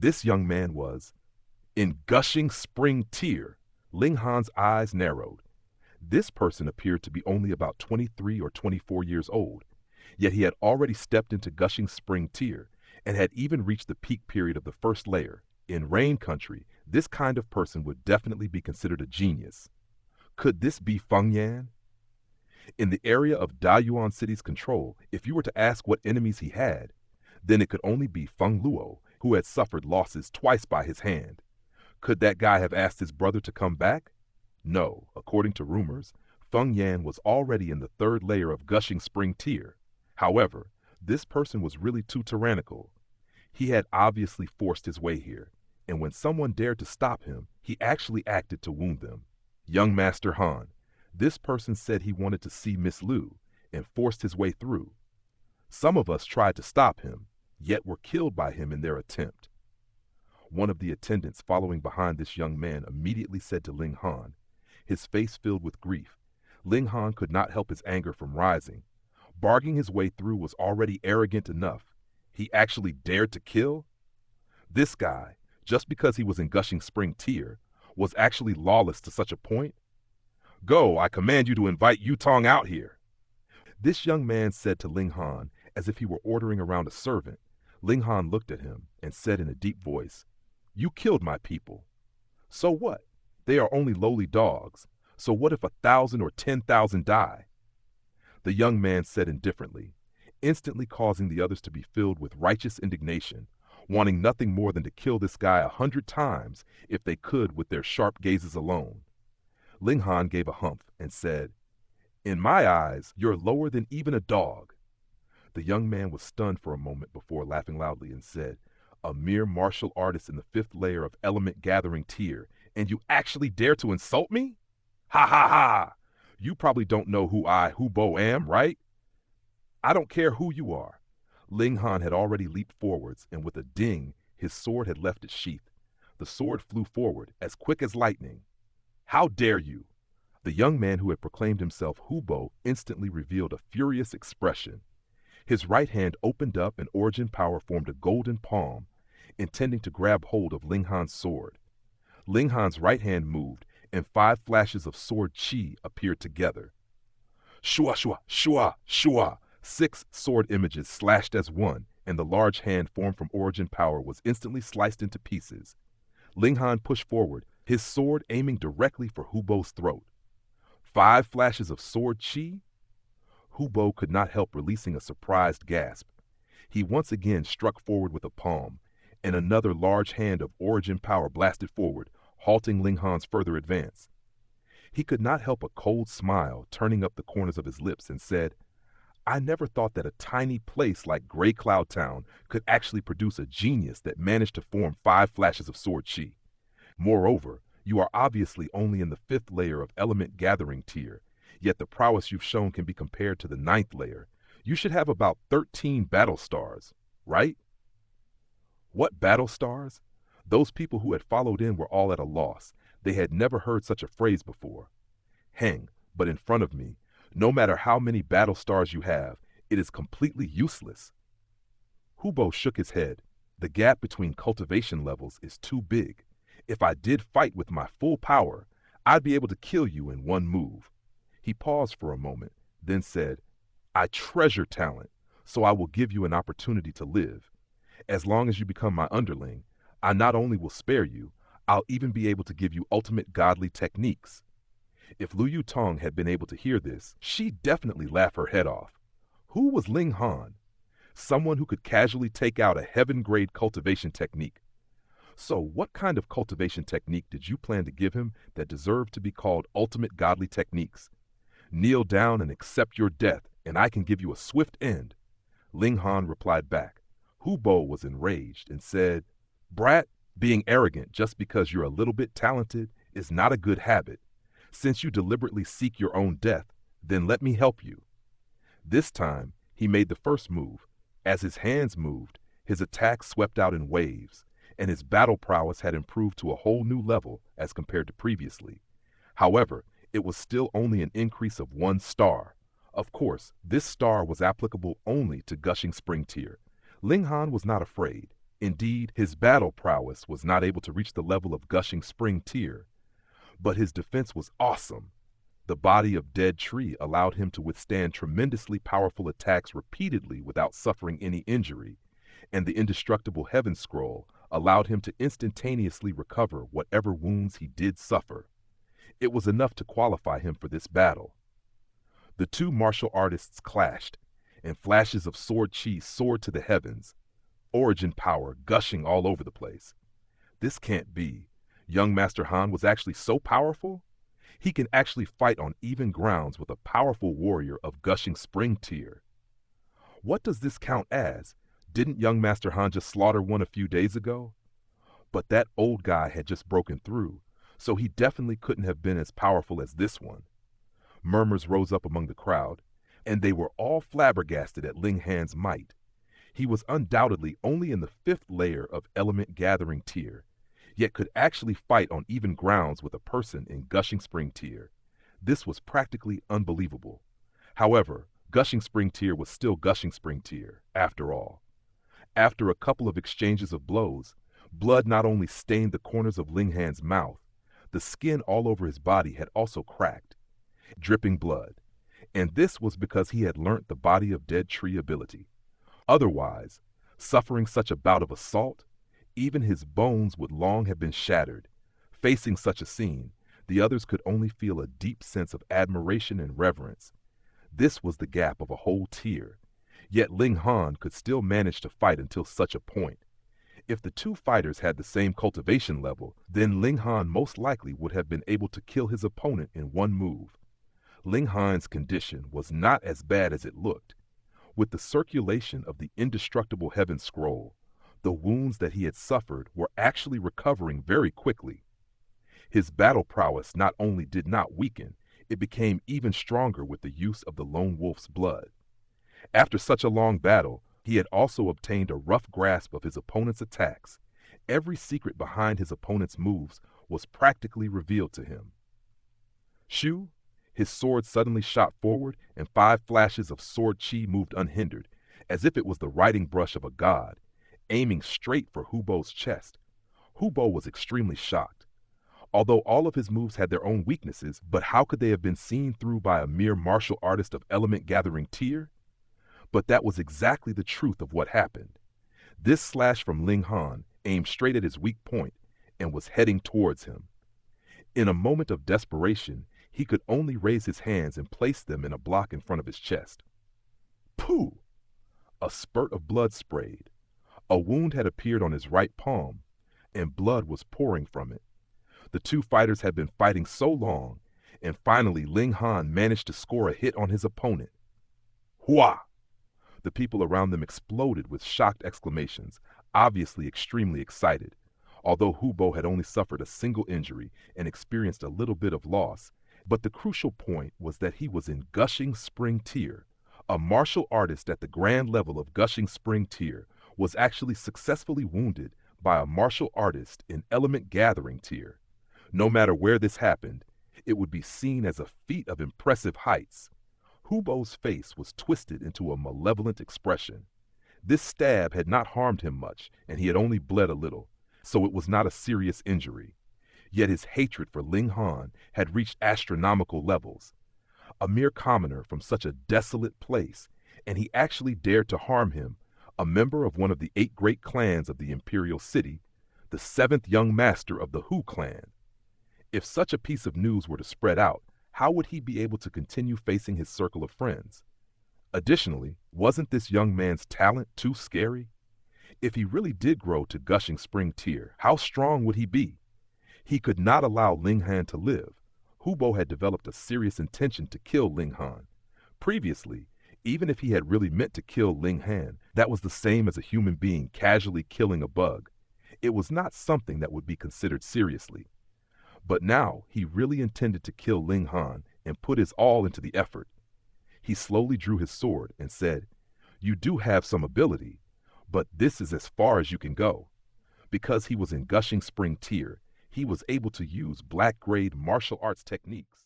This young man was in gushing spring tear. Ling Han's eyes narrowed. This person appeared to be only about 23 or 24 years old, yet he had already stepped into gushing spring tear and had even reached the peak period of the first layer. In rain country, this kind of person would definitely be considered a genius. Could this be Feng Yan? In the area of Dayuan City's control, if you were to ask what enemies he had, then it could only be Feng Luo, who had suffered losses twice by his hand. Could that guy have asked his brother to come back? No, according to rumors, Feng Yan was already in the third layer of gushing spring tear. However, this person was really too tyrannical. He had obviously forced his way here, and when someone dared to stop him, he actually acted to wound them. Young Master Han, this person said he wanted to see Miss Lu and forced his way through. Some of us tried to stop him, yet were killed by him in their attempt. One of the attendants following behind this young man immediately said to Ling Han, his face filled with grief. Ling Han could not help his anger from rising. Barging his way through was already arrogant enough. He actually dared to kill? This guy, just because he was in gushing spring tear, was actually lawless to such a point? Go, I command you to invite Yutong out here. This young man said to Ling Han as if he were ordering around a servant. Ling Han looked at him and said in a deep voice, You killed my people. So what? They are only lowly dogs. So what if 1,000 or 10,000 die? The young man said indifferently, instantly causing the others to be filled with righteous indignation, wanting nothing more than to kill this guy 100 times if they could with their sharp gazes alone. Ling Han gave a humph and said, In my eyes, you're lower than even a dog. The young man was stunned for a moment before laughing loudly and said, A mere martial artist in the 5th layer of element gathering tier, and you actually dare to insult me? Ha ha ha! You probably don't know who I, Hubo, am, right? I don't care who you are. Ling Han had already leaped forwards, and with a ding, his sword had left its sheath. The sword flew forward, as quick as lightning. How dare you? The young man who had proclaimed himself Hubo instantly revealed a furious expression. His right hand opened up and origin power formed a golden palm, intending to grab hold of Ling Han's sword. Ling Han's right hand moved, and 5 flashes of sword chi appeared together. Shua, shua, shua, shua. 6 sword images slashed as one, and the large hand formed from origin power was instantly sliced into pieces. Ling Han pushed forward, his sword aiming directly for Hubo's throat. 5 flashes of sword chi? Hubo could not help releasing a surprised gasp. He once again struck forward with a palm, and another large hand of origin power blasted forward, halting Ling Han's further advance. He could not help a cold smile turning up the corners of his lips and said, I never thought that a tiny place like Gray Cloud Town could actually produce a genius that managed to form 5 flashes of sword chi. Moreover, you are obviously only in the 5th layer of element gathering tier, yet the prowess you've shown can be compared to the 9th layer. You should have about 13 battle stars, right? What battle stars? Those people who had followed in were all at a loss. They had never heard such a phrase before. Hang, but in front of me, no matter how many battle stars you have, it is completely useless. Hubo shook his head. The gap between cultivation levels is too big. If I did fight with my full power, I'd be able to kill you in one move. He paused for a moment, then said, I treasure talent, so I will give you an opportunity to live. As long as you become my underling, I not only will spare you, I'll even be able to give you ultimate godly techniques. If Lu Yutong had been able to hear this, she'd definitely laugh her head off. Who was Ling Han? Someone who could casually take out a heaven-grade cultivation technique. So what kind of cultivation technique did you plan to give him that deserved to be called ultimate godly techniques? Kneel down and accept your death, and I can give you a swift end. Ling Han replied back. Hubo was enraged and said, Brat, being arrogant just because you're a little bit talented is not a good habit. Since you deliberately seek your own death, then let me help you. This time, he made the first move. As his hands moved, his attacks swept out in waves, and his battle prowess had improved to a whole new level as compared to previously. However, it was still only an increase of 1 star. Of course, this star was applicable only to Gushing Spring Tier. Ling Han was not afraid. Indeed, his battle prowess was not able to reach the level of Gushing Spring Tear, but his defense was awesome. The body of Dead Tree allowed him to withstand tremendously powerful attacks repeatedly without suffering any injury, and the indestructible Heaven Scroll allowed him to instantaneously recover whatever wounds he did suffer. It was enough to qualify him for this battle. The two martial artists clashed, and flashes of sword chi soared to the heavens, origin power gushing all over the place. This can't be. Young Master Han was actually so powerful? He can actually fight on even grounds with a powerful warrior of Gushing Spring Tear. What does this count as? Didn't young Master Han just slaughter one a few days ago? But that old guy had just broken through, so he definitely couldn't have been as powerful as this one. Murmurs rose up among the crowd, and they were all flabbergasted at Ling Han's might. He was undoubtedly only in the 5th layer of Element Gathering Tier, yet could actually fight on even grounds with a person in Gushing Spring Tier. This was practically unbelievable. However, Gushing Spring Tier was still Gushing Spring Tier, after all. After a couple of exchanges of blows, blood not only stained the corners of Ling Han's mouth, the skin all over his body had also cracked, dripping blood. And this was because he had learnt the Body of Dead Tree ability. Otherwise, suffering such a bout of assault, even his bones would long have been shattered. Facing such a scene, the others could only feel a deep sense of admiration and reverence. This was the gap of a whole tier. Yet Ling Han could still manage to fight until such a point. If the two fighters had the same cultivation level, then Ling Han most likely would have been able to kill his opponent in one move. Ling Han's condition was not as bad as it looked. With the circulation of the indestructible Heaven Scroll, the wounds that he had suffered were actually recovering very quickly. His battle prowess not only did not weaken, it became even stronger with the use of the Lone Wolf's blood. After such a long battle, he had also obtained a rough grasp of his opponent's attacks. Every secret behind his opponent's moves was practically revealed to him. Shu, his sword suddenly shot forward, and 5 flashes of sword chi moved unhindered, as if it was the writing brush of a god, aiming straight for Hubo's chest. Hubo was extremely shocked. Although all of his moves had their own weaknesses, but how could they have been seen through by a mere martial artist of Element Gathering Tier? But that was exactly the truth of what happened. This slash from Ling Han aimed straight at his weak point and was heading towards him. In a moment of desperation, he could only raise his hands and place them in a block in front of his chest. Pooh! A spurt of blood sprayed. A wound had appeared on his right palm, and blood was pouring from it. The two fighters had been fighting so long, and finally Ling Han managed to score a hit on his opponent. Hua! The people around them exploded with shocked exclamations, obviously extremely excited. Although Hubo had only suffered a single injury and experienced a little bit of loss, but the crucial point was that he was in Gushing Spring Tier. A martial artist at the grand level of Gushing Spring Tier was actually successfully wounded by a martial artist in Element Gathering Tier. No matter where this happened, it would be seen as a feat of impressive heights. Hubo's face was twisted into a malevolent expression. This stab had not harmed him much, and he had only bled a little, so it was not a serious injury. Yet his hatred for Ling Han had reached astronomical levels. A mere commoner from such a desolate place, and he actually dared to harm him, a member of one of the 8 great clans of the Imperial City, the 7th young master of the Hu clan. If such a piece of news were to spread out, how would he be able to continue facing his circle of friends? Additionally, wasn't this young man's talent too scary? If he really did grow to Gushing Spring Tier, how strong would he be? He could not allow Ling Han to live. Hubo had developed a serious intention to kill Ling Han. Previously, even if he had really meant to kill Ling Han, that was the same as a human being casually killing a bug. It was not something that would be considered seriously. But now he really intended to kill Ling Han and put his all into the effort. He slowly drew his sword and said, "You do have some ability, but this is as far as you can go." Because he was in Gushing Spring Tier, he was able to use black-grade martial arts techniques.